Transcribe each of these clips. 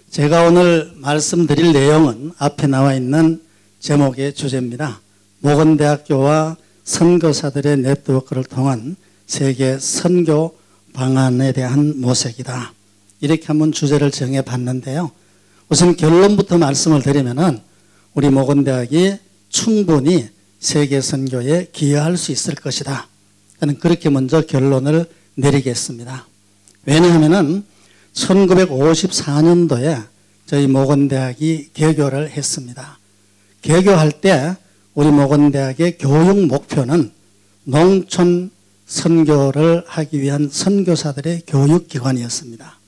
제가 오늘 말씀드릴 내용은 앞에 나와 있는 제목의 주제입니다. 모건대학교와 선교사들의 네트워크를 통한 세계 선교 방안에 대한 모색이다. 이렇게 한번 주제를 정해봤는데요. 우선 결론부터 말씀을 드리면은 우리 모건대학이 충분히 세계 선교에 기여할 수 있을 것이다. 저는 그렇게 먼저 결론을 내리겠습니다. 왜냐하면은 1954년도에 저희 모건대학이 개교를 했습니다. 개교할 때 우리 모건대학의 교육 목표는 농촌 선교를 하기 위한 선교사들의 교육기관이었습니다.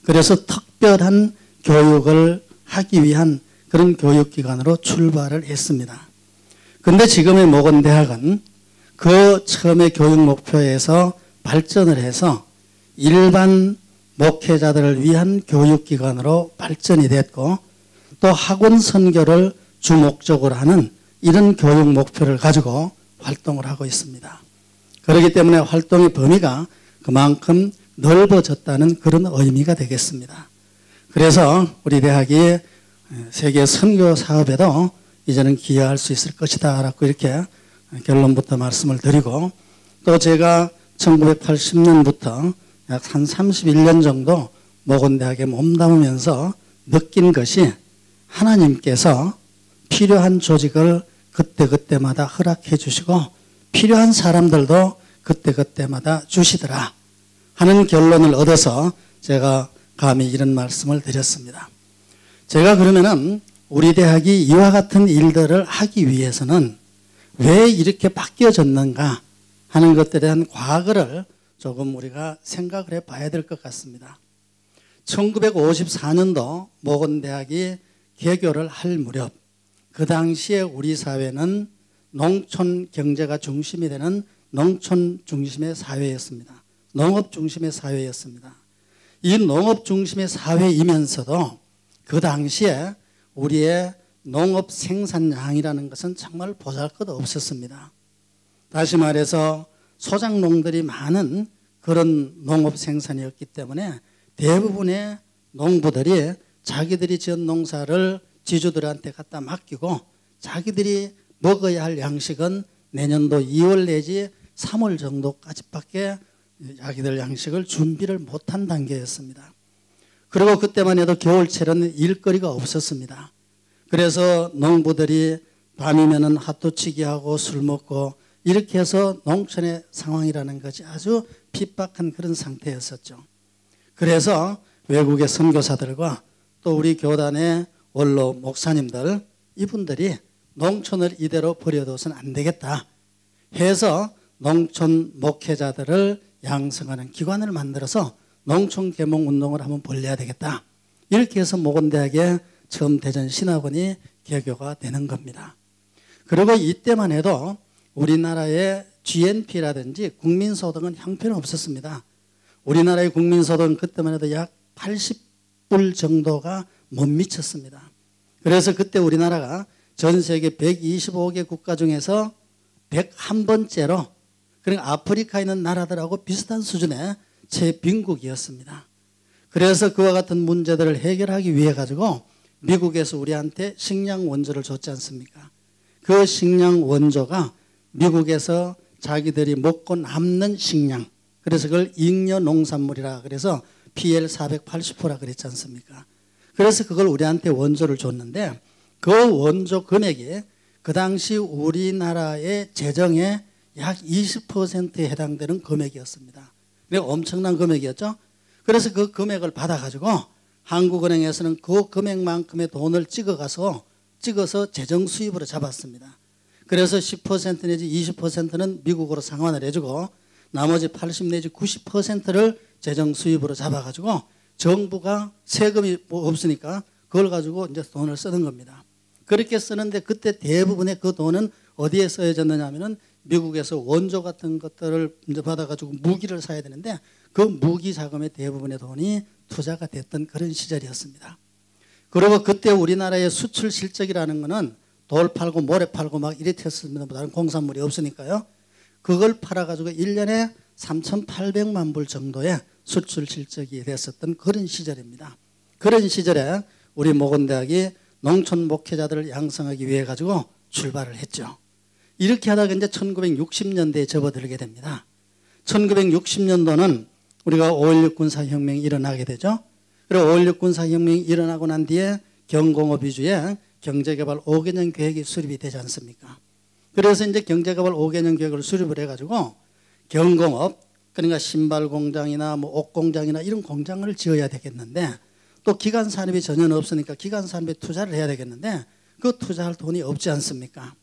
그래서 특별한 교육을 하기 위한 그런 교육기관으로 출발을 했습니다. 그런데 지금의 모건대학은 그 처음의 교육 목표에서 발전을 해서 일반 목회자들을 위한 교육기관으로 발전이 됐고 또 학원 선교를 주목적으로 하는 이런 교육 목표를 가지고 활동을 하고 있습니다. 그렇기 때문에 활동의 범위가 그만큼 넓어졌다는 그런 의미가 되겠습니다. 그래서 우리 대학이 세계 선교 사업에도 이제는 기여할 수 있을 것이다 라고 이렇게 결론부터 말씀을 드리고 또 제가 1980년부터 약 한 31년 정도 모건대학에 몸담으면서 느낀 것이 하나님께서 필요한 조직을 그때그때마다 허락해 주시고 필요한 사람들도 그때그때마다 주시더라 하는 결론을 얻어서 제가 감히 이런 말씀을 드렸습니다. 제가 그러면은 우리 대학이 이와 같은 일들을 하기 위해서는 왜 이렇게 바뀌어졌는가 하는 것들에 대한 과거를 조금 우리가 생각을 해봐야 될 것 같습니다. 1954년도 모건대학이 개교를 할 무렵 그 당시에 우리 사회는 농촌 경제가 중심이 되는 농촌 중심의 사회였습니다. 농업 중심의 사회였습니다. 이 농업 중심의 사회이면서도 그 당시에 우리의 농업 생산량이라는 것은 정말 보잘것없었습니다. 다시 말해서 소작농들이 많은 그런 농업 생산이었기 때문에 대부분의 농부들이 자기들이 지은 농사를 지주들한테 갖다 맡기고 자기들이 먹어야 할 양식은 내년도 2월 내지 3월 정도까지밖에 자기들 양식을 준비를 못한 단계였습니다. 그리고 그때만 해도 겨울철에는 일거리가 없었습니다. 그래서 농부들이 밤이면은 핫도치기하고 술 먹고 이렇게 해서 농촌의 상황이라는 것이 아주 핍박한 그런 상태였었죠. 그래서 외국의 선교사들과 또 우리 교단의 원로 목사님들 이분들이 농촌을 이대로 버려둬서는 안 되겠다 해서 농촌 목회자들을 양성하는 기관을 만들어서 농촌 계몽 운동을 한번 벌려야 되겠다. 이렇게 해서 모건대학에 처음 대전 신학원이 개교가 되는 겁니다. 그리고 이때만 해도 우리나라의 GNP라든지 국민소득은 형편없었습니다. 우리나라의 국민소득은 그때만 해도 약 80불 정도가 못 미쳤습니다. 그래서 그때 우리나라가 전 세계 125개 국가 중에서 101번째로 그러니까 아프리카에 있는 나라들하고 비슷한 수준의 최빈국이었습니다. 그래서 그와 같은 문제들을 해결하기 위해 가지고 미국에서 우리한테 식량 원조를 줬지 않습니까? 그 식량 원조가 미국에서 자기들이 먹고 남는 식량 그래서 그걸 잉여 농산물이라 그래서 PL480호라 그랬지 않습니까? 그래서 그걸 우리한테 원조를 줬는데 그 원조 금액이 그 당시 우리나라의 재정의 약 20%에 해당되는 금액이었습니다. 그러니까 엄청난 금액이었죠. 그래서 그 금액을 받아가지고 한국은행에서는 그 금액만큼의 돈을 찍어서 재정 수입으로 잡았습니다. 그래서 10% 내지 20%는 미국으로 상환을 해주고 나머지 80 내지 90%를 재정 수입으로 잡아가지고 정부가 세금이 없으니까 그걸 가지고 이제 돈을 쓰는 겁니다. 그렇게 쓰는데 그때 대부분의 그 돈은 어디에 써져졌느냐 하면은 미국에서 원조 같은 것들을 이제 받아가지고 무기를 사야 되는데 그 무기 자금의 대부분의 돈이 투자가 됐던 그런 시절이었습니다. 그리고 그때 우리나라의 수출 실적이라는 거는 돌 팔고 모래 팔고 막 이랬었습니다. 다른 공산물이 없으니까요. 그걸 팔아가지고 1년에 3,800만 불 정도의 수출 실적이 됐었던 그런 시절입니다. 그런 시절에 우리 모건대학이 농촌 목회자들을 양성하기 위해 가지고 출발을 했죠. 이렇게 하다가 이제 1960년대에 접어들게 됩니다. 1960년도는 우리가 5.16 군사혁명이 일어나게 되죠. 그리고 5.16 군사혁명이 일어나고 난 뒤에 경공업 위주의 경제개발 5개년 계획이 수립이 되지 않습니까? 그래서 이제 경제개발 5개년 계획을 수립을 해가지고 경공업, 그러니까 신발 공장이나 뭐 옷 공장이나 이런 공장을 지어야 되겠는데 또 기간 산업이 전혀 없으니까 기간 산업에 투자를 해야 되겠는데 그 투자할 돈이 없지 않습니까?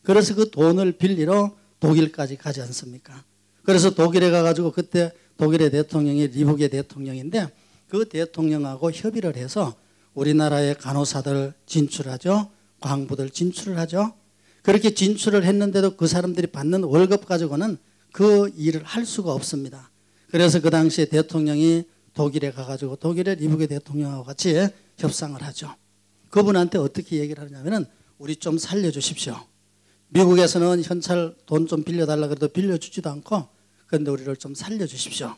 그래서 그 돈을 빌리러 독일까지 가지 않습니까? 그래서 독일에 가가지고 그때 독일의 대통령이 리부게 대통령인데 그 대통령하고 협의를 해서 우리나라의 간호사들 진출하죠. 광부들 진출을 하죠. 그렇게 진출을 했는데도 그 사람들이 받는 월급 가지고는 그 일을 할 수가 없습니다. 그래서 그 당시에 대통령이 독일에 가가지고 독일의 리부게 대통령하고 같이 협상을 하죠. 그분한테 어떻게 얘기를 하냐면은 우리 좀 살려주십시오. 미국에서는 현찰 돈 좀 빌려달라 그래도 빌려주지도 않고 그런데 우리를 좀 살려주십시오.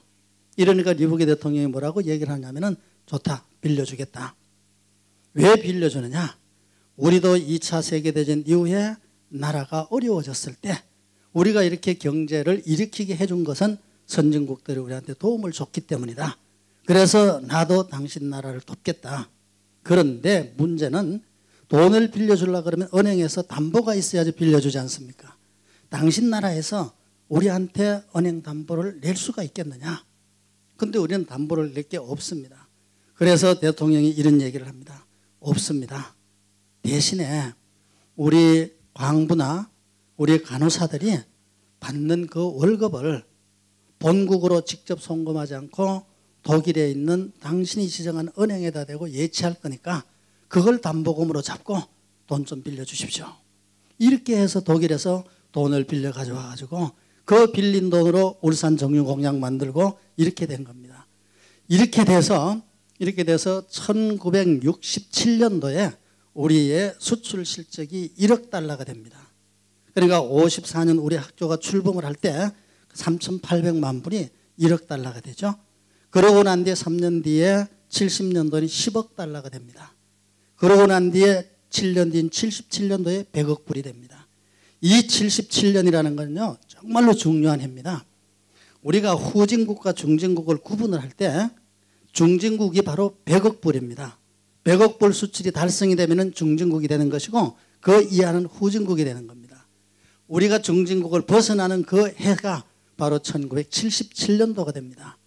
이러니까 리부게 대통령이 뭐라고 얘기를 하냐면은 좋다, 빌려주겠다. 왜 빌려주느냐? 우리도 2차 세계대전 이후에 나라가 어려워졌을 때 우리가 이렇게 경제를 일으키게 해준 것은 선진국들이 우리한테 도움을 줬기 때문이다. 그래서 나도 당신 나라를 돕겠다. 그런데 문제는 돈을 빌려주려고 그러면 은행에서 담보가 있어야지 빌려주지 않습니까? 당신 나라에서 우리한테 은행 담보를 낼 수가 있겠느냐? 근데 우리는 담보를 낼 게 없습니다. 그래서 대통령이 이런 얘기를 합니다. 없습니다. 대신에 우리 광부나 우리 간호사들이 받는 그 월급을 본국으로 직접 송금하지 않고 독일에 있는 당신이 지정한 은행에다 대고 예치할 거니까 그걸 담보금으로 잡고 돈 좀 빌려주십시오. 이렇게 해서 독일에서 돈을 빌려 가져와 가지고 그 빌린 돈으로 울산 정유공장 만들고 이렇게 된 겁니다. 이렇게 돼서 1967년도에 우리의 수출 실적이 1억 달러가 됩니다. 그러니까 54년 우리 학교가 출범을 할 때 3,800만 불이 1억 달러가 되죠. 그러고 난 뒤에 3년 뒤에 70년도는 10억 달러가 됩니다. 그러고 난 뒤에 7년 뒤인 77년도에 100억 불이 됩니다. 이 77년이라는 건요 정말로 중요한 해입니다. 우리가 후진국과 중진국을 구분을 할 때 중진국이 바로 100억 불입니다. 100억 불 수출이 달성이 되면 중진국이 되는 것이고 그 이하는 후진국이 되는 겁니다. 우리가 중진국을 벗어나는 그 해가 바로 1977년도가 됩니다.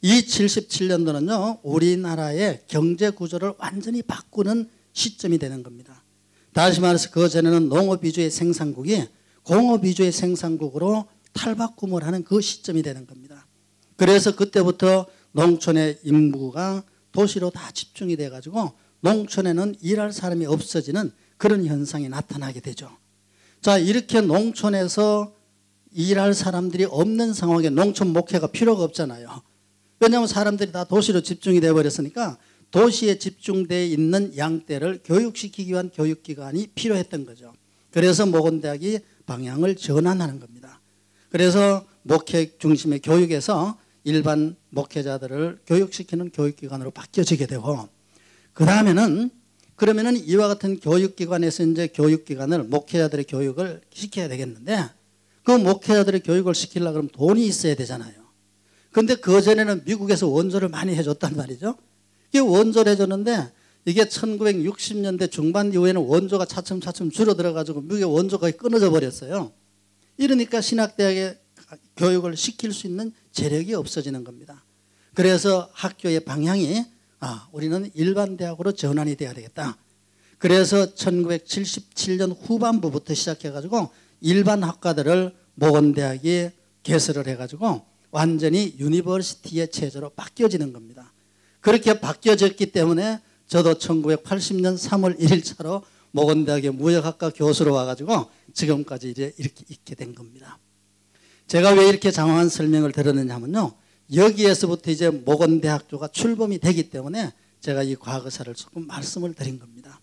이 77년도는요 우리나라의 경제 구조를 완전히 바꾸는 시점이 되는 겁니다. 다시 말해서 그 전에는 농업 위주의 생산국이 공업 위주의 생산국으로 탈바꿈을 하는 그 시점이 되는 겁니다. 그래서 그때부터 농촌의 인구가 도시로 다 집중이 돼가지고 농촌에는 일할 사람이 없어지는 그런 현상이 나타나게 되죠. 자, 이렇게 농촌에서 일할 사람들이 없는 상황에 농촌 목회가 필요가 없잖아요. 왜냐하면 사람들이 다 도시로 집중이 돼버렸으니까 도시에 집중되어 있는 양떼를 교육시키기 위한 교육기관이 필요했던 거죠. 그래서 모건대학이 방향을 전환하는 겁니다. 그래서 목회 중심의 교육에서 일반 목회자들을 교육시키는 교육기관으로 바뀌어지게 되고 그러면은 이와 같은 교육기관에서 이제 교육기관을 목회자들의 교육을 시켜야 되겠는데 그 목회자들의 교육을 시키려고 하면 돈이 있어야 되잖아요. 그런데 그전에는 미국에서 원조를 많이 해줬단 말이죠. 이게 원조를 해줬는데 이게 1960년대 중반 이후에는 원조가 차츰차츰 줄어들어가지고 미국의 원조가 끊어져 버렸어요. 이러니까 신학대학에 교육을 시킬 수 있는 재력이 없어지는 겁니다. 그래서 학교의 방향이 우리는 일반 대학으로 전환이 돼야 되겠다. 그래서 1977년 후반부부터 시작해가지고 일반 학과들을 모건대학이 개설을 해가지고 완전히 유니버시티의 체제로 바뀌어지는 겁니다. 그렇게 바뀌어졌기 때문에 저도 1980년 3월 1일차로 모건대학의 무역학과 교수로 와가지고 지금까지 이렇게 있게 된 겁니다. 제가 왜 이렇게 장황한 설명을 드렸느냐 하면요. 여기에서부터 이제 모건대학교가 출범이 되기 때문에 제가 이 과거사를 조금 말씀을 드린 겁니다.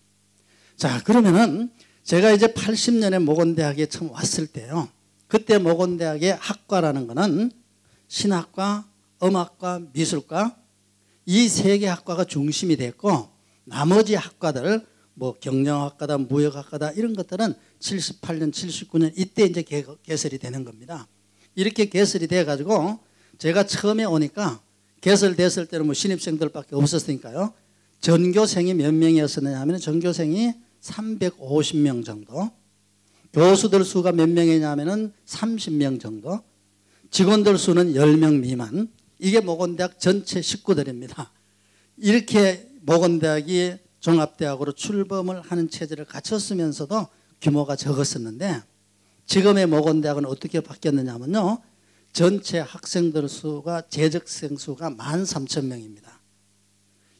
자, 그러면은 제가 이제 80년에 모건대학에 처음 왔을 때요. 그때 모건대학의 학과라는 거는 신학과, 음악과, 미술과 이 세 개 학과가 중심이 됐고 나머지 학과들 뭐 경영학과다 무역학과다 이런 것들은 78년 79년 이때 이제 개설이 되는 겁니다. 이렇게 개설이 돼 가지고 제가 처음에 오니까 개설됐을 때는 뭐 신입생들밖에 없었으니까요. 전교생이 몇 명이었느냐 하면 전교생이 350명 정도, 교수들 수가 몇 명이냐 하면 30명 정도, 직원들 수는 10명 미만. 이게 모건대학 전체 식구들입니다. 이렇게 모건대학이 종합대학으로 출범을 하는 체제를 갖췄으면서도 규모가 적었었는데 지금의 모건대학은 어떻게 바뀌었느냐 하면요. 전체 학생들 수가 재적생 수가 13,000명입니다.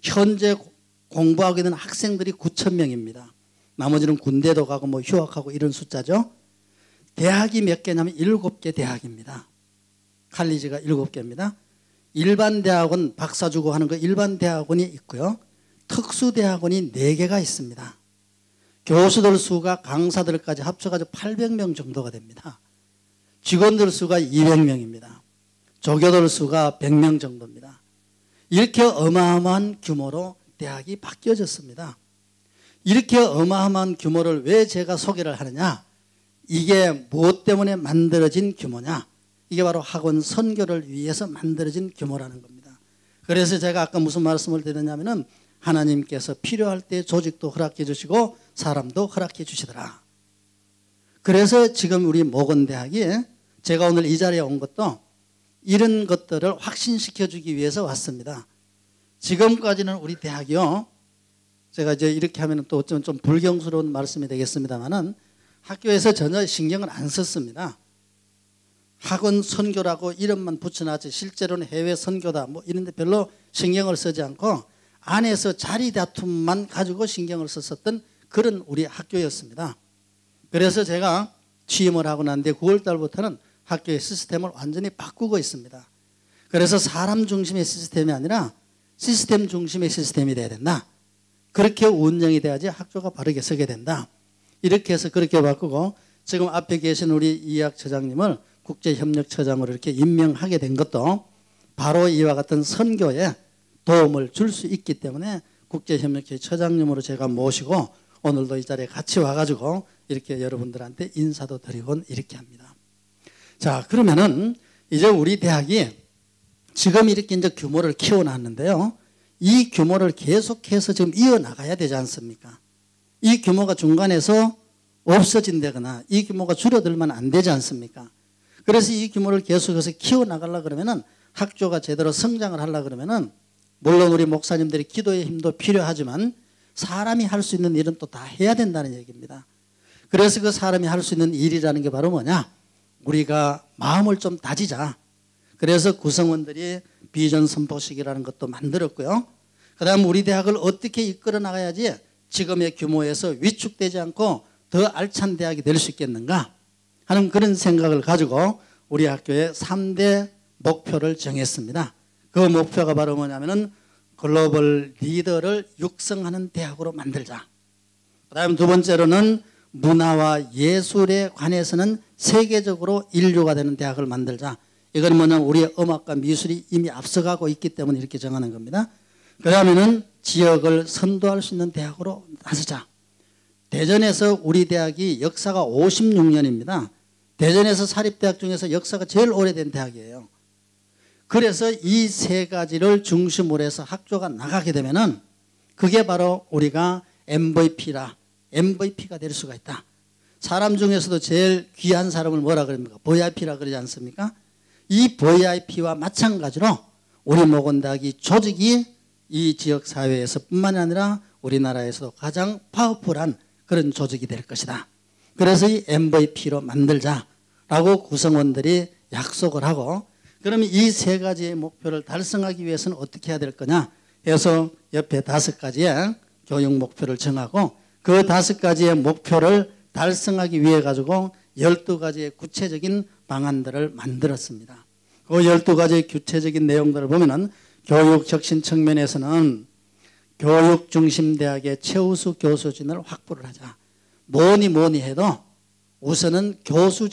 현재 공부하고 있는 학생들이 9,000명입니다. 나머지는 군대도 가고 뭐 휴학하고 이런 숫자죠. 대학이 몇 개냐면 7개 대학입니다. 칼리지가 7개입니다. 일반 대학원 박사 주고 하는 거 일반 대학원이 있고요. 특수대학원이 4개가 있습니다. 교수들 수가 강사들까지 합쳐가지고 800명 정도가 됩니다. 직원들 수가 200명입니다. 조교들 수가 100명 정도입니다. 이렇게 어마어마한 규모로 대학이 바뀌어졌습니다. 이렇게 어마어마한 규모를 왜 제가 소개를 하느냐? 이게 무엇 때문에 만들어진 규모냐? 이게 바로 학원 선교를 위해서 만들어진 규모라는 겁니다. 그래서 제가 아까 무슨 말씀을 드렸냐면은 하나님께서 필요할 때 조직도 허락해 주시고 사람도 허락해 주시더라. 그래서 지금 우리 모건대학이 제가 오늘 이 자리에 온 것도 이런 것들을 확신시켜 주기 위해서 왔습니다. 지금까지는 우리 대학이요. 제가 이제 이렇게 하면 또 어쩌면 좀 불경스러운 말씀이 되겠습니다만은 학교에서 전혀 신경을 안 썼습니다. 학원 선교라고 이름만 붙여놨지 실제로는 해외 선교다 뭐 이런 데 별로 신경을 쓰지 않고 안에서 자리 다툼만 가지고 신경을 썼었던 그런 우리 학교였습니다. 그래서 제가 취임을 하고 난 뒤에 9월 달부터는 학교의 시스템을 완전히 바꾸고 있습니다. 그래서 사람 중심의 시스템이 아니라 시스템 중심의 시스템이 돼야 된다. 그렇게 운영이 돼야지 학교가 바르게 서게 된다. 이렇게 해서 그렇게 바꾸고 지금 앞에 계신 우리 이학 처장님을 국제협력처장으로 이렇게 임명하게 된 것도 바로 이와 같은 선교에 도움을 줄 수 있기 때문에 국제협력회 처장님으로 제가 모시고 오늘도 이 자리에 같이 와가지고 이렇게 여러분들한테 인사도 드리곤 이렇게 합니다. 자, 그러면은 이제 우리 대학이 지금 이렇게 이제 규모를 키워놨는데요. 이 규모를 계속해서 지금 이어나가야 되지 않습니까? 이 규모가 중간에서 없어진다거나 이 규모가 줄어들면 안 되지 않습니까? 그래서 이 규모를 계속해서 키워나가려고 그러면은 학교가 제대로 성장을 하려고 그러면은 물론 우리 목사님들이 기도의 힘도 필요하지만 사람이 할 수 있는 일은 또 다 해야 된다는 얘기입니다. 그래서 그 사람이 할 수 있는 일이라는 게 바로 뭐냐? 우리가 마음을 좀 다지자. 그래서 구성원들이 비전 선포식이라는 것도 만들었고요. 그 다음 우리 대학을 어떻게 이끌어 나가야지 지금의 규모에서 위축되지 않고 더 알찬 대학이 될 수 있겠는가 하는 그런 생각을 가지고 우리 학교에 3대 목표를 정했습니다. 그 목표가 바로 뭐냐면은 글로벌 리더를 육성하는 대학으로 만들자. 그 다음 두 번째로는 문화와 예술에 관해서는 세계적으로 인류가 되는 대학을 만들자. 이건 뭐냐면 우리의 음악과 미술이 이미 앞서가고 있기 때문에 이렇게 정하는 겁니다. 그 다음에는 지역을 선도할 수 있는 대학으로 나서자. 대전에서 우리 대학이 역사가 56년입니다. 대전에서 사립대학 중에서 역사가 제일 오래된 대학이에요. 그래서 이 세 가지를 중심으로 해서 학교가 나가게 되면은 그게 바로 우리가 MVP가 될 수가 있다. 사람 중에서도 제일 귀한 사람을 뭐라 그럽니까? VIP라 그러지 않습니까? 이 VIP와 마찬가지로 우리 모건대학이 조직이 이 지역사회에서 뿐만 아니라 우리나라에서도 가장 파워풀한 그런 조직이 될 것이다. 그래서 이 MVP로 만들자라고 구성원들이 약속을 하고 그러면 이 세 가지의 목표를 달성하기 위해서는 어떻게 해야 될 거냐 해서 옆에 5가지의 교육 목표를 정하고 그 5가지의 목표를 달성하기 위해 가지고 12가지의 구체적인 방안들을 만들었습니다. 그 12가지의 구체적인 내용들을 보면은 교육 혁신 측면에서는 교육 중심 대학의 최우수 교수진을 확보를 하자. 뭐니 해도 우선은 교수진